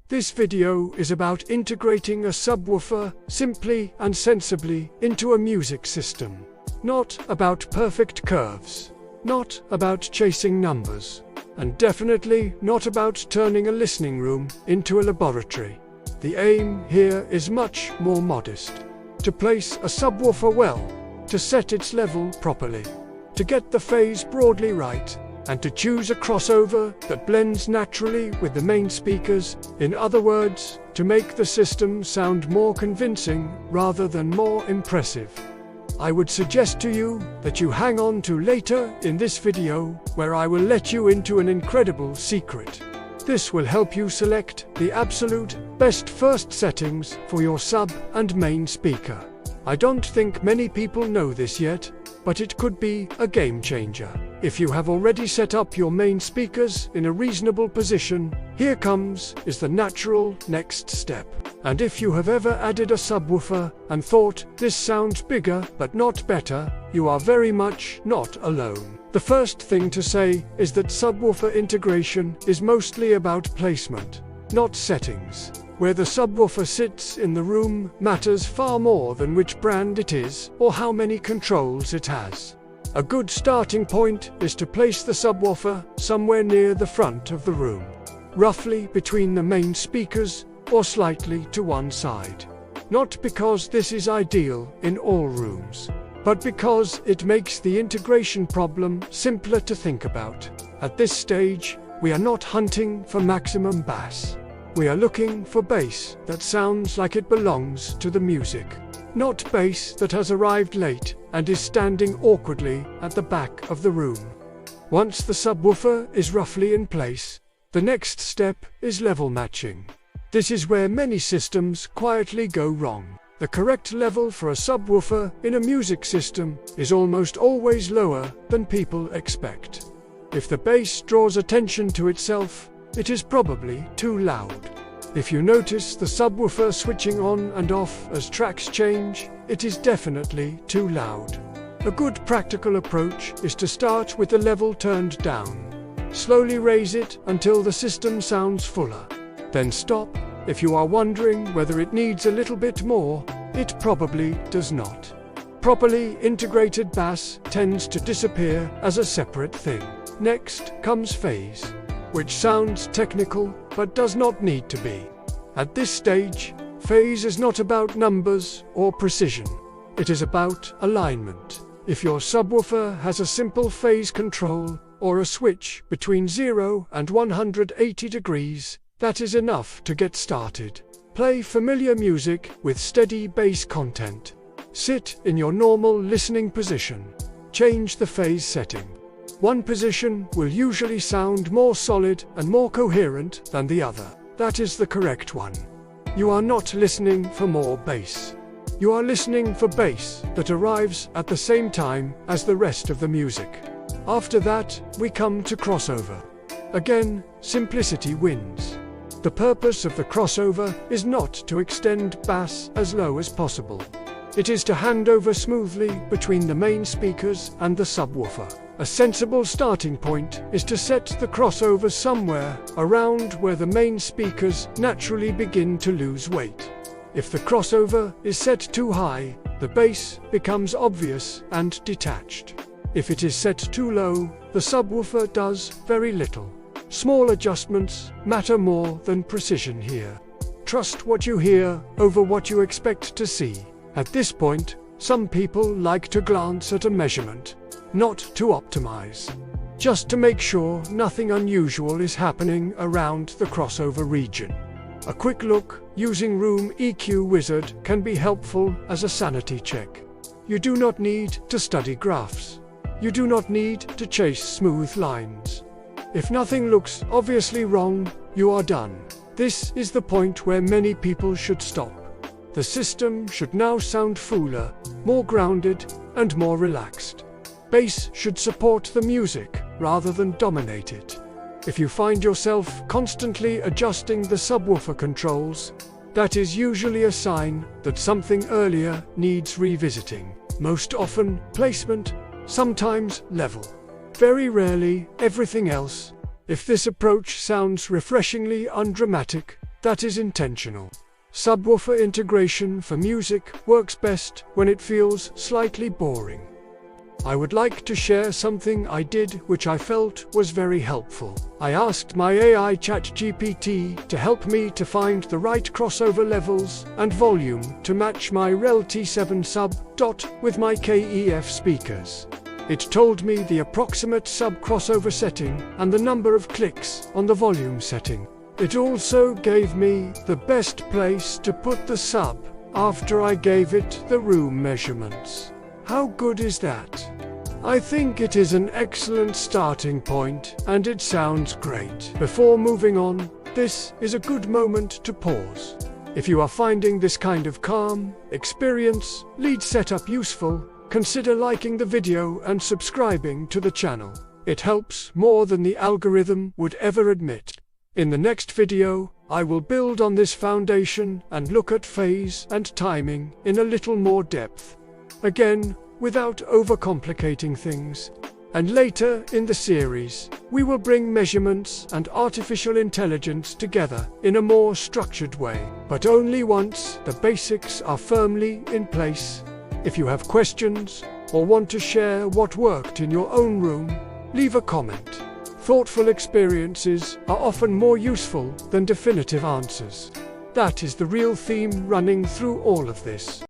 This video is about integrating a subwoofer simply and sensibly into a music system. Not about perfect curves, not about chasing numbers, and definitely not about turning a listening room into a laboratory. The aim here is much more modest. To place a subwoofer well, to set its level properly, to get the phase broadly right, and to choose a crossover that blends naturally with the main speakers. In other words, to make the system sound more convincing rather than more impressive. I would suggest to you that you hang on to later in this video, where I will let you into an incredible secret. This will help you select the absolute best first settings for your sub and main speaker. I don't think many people know this yet, but it could be a game changer. If you have already set up your main speakers in a reasonable position, here is the natural next step. And if you have ever added a subwoofer and thought, this sounds bigger but not better, you are very much not alone. The first thing to say is that subwoofer integration is mostly about placement, not settings. Where the subwoofer sits in the room matters far more than which brand it is or how many controls it has. A good starting point is to place the subwoofer somewhere near the front of the room, roughly between the main speakers or slightly to one side. Not because this is ideal in all rooms, but because it makes the integration problem simpler to think about. At this stage, we are not hunting for maximum bass. We are looking for bass that sounds like it belongs to the music, not bass that has arrived late and is standing awkwardly at the back of the room. Once the subwoofer is roughly in place, the next step is level matching. This is where many systems quietly go wrong. The correct level for a subwoofer in a music system is almost always lower than people expect. If the bass draws attention to itself, it is probably too loud. If you notice the subwoofer switching on and off as tracks change, it is definitely too loud. A good practical approach is to start with the level turned down. Slowly raise it until the system sounds fuller. Then stop. If you are wondering whether it needs a little bit more, it probably does not. Properly integrated bass tends to disappear as a separate thing. Next comes phase, which sounds technical but does not need to be. At this stage, phase is not about numbers or precision. It is about alignment. If your subwoofer has a simple phase control or a switch between 0 and 180 degrees, that is enough to get started. Play familiar music with steady bass content. Sit in your normal listening position. Change the phase setting. One position will usually sound more solid and more coherent than the other. That is the correct one. You are not listening for more bass. You are listening for bass that arrives at the same time as the rest of the music. After that, we come to crossover. Again, simplicity wins. The purpose of the crossover is not to extend bass as low as possible. It is to hand over smoothly between the main speakers and the subwoofer. A sensible starting point is to set the crossover somewhere around where the main speakers naturally begin to lose weight. If the crossover is set too high, the bass becomes obvious and detached. If it is set too low, the subwoofer does very little. Small adjustments matter more than precision here. Trust what you hear over what you expect to see. At this point, some people like to glance at a measurement, not to optimize, just to make sure nothing unusual is happening around the crossover region. A quick look using Room EQ Wizard can be helpful as a sanity check. You do not need to study graphs. You do not need to chase smooth lines. If nothing looks obviously wrong, you are done. This is the point where many people should stop. The system should now sound fuller, more grounded, and more relaxed. Bass should support the music rather than dominate it. If you find yourself constantly adjusting the subwoofer controls, that is usually a sign that something earlier needs revisiting. Most often, placement, sometimes level. Very rarely, everything else. If this approach sounds refreshingly undramatic, that is intentional. Subwoofer integration for music works best when it feels slightly boring. I would like to share something I did which I felt was very helpful. I asked my AI ChatGPT to help me to find the right crossover levels and volume to match my REL T7 sub dot with my KEF speakers. It told me the approximate sub crossover setting and the number of clicks on the volume setting. It also gave me the best place to put the sub after I gave it the room measurements. How good is that? I think it is an excellent starting point, and it sounds great. Before moving on, this is a good moment to pause. If you are finding this kind of calm experience lead setup useful, consider liking the video and subscribing to the channel. It helps more than the algorithm would ever admit. In the next video, I will build on this foundation and look at phase and timing in a little more depth. Again, without overcomplicating things. And later in the series, we will bring measurements and artificial intelligence together in a more structured way, but only once the basics are firmly in place. If you have questions or want to share what worked in your own room, leave a comment. Thoughtful experiences are often more useful than definitive answers. That is the real theme running through all of this.